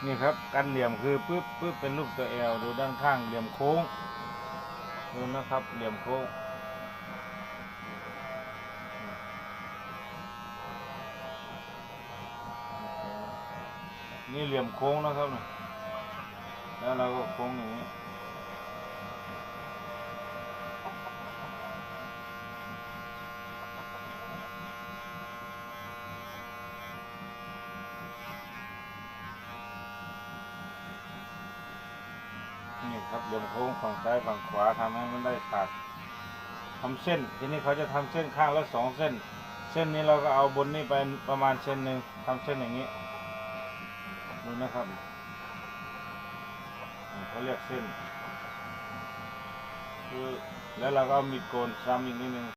นี่ครับกันเหลี่ยมคือปึ๊บปึ๊บเป็นรูปตัว L ดูด้านข้างเหลี่ยมโค้งดูนะครับเหลี่ยมโค้งนี่เหลี่ยมโค้งนะครับแล้วเราก็โค้งอย่างนี้นี่ครับเหลี่ยมโค้งฝั่งซ้ายฝั่งขวาทำให้มันได้ฉากทำเส้นทีนี้เขาจะทำเส้นข้างละ2 เส้นเส้นนี้เราก็เอาบนนี้ไปประมาณเส้นหนึ่งทำเส้นอย่างนี้ดูนะครับเขาเรียกเส้นคือแล้วเราก็เอามีดโกนซ้ำอีกนิดนึง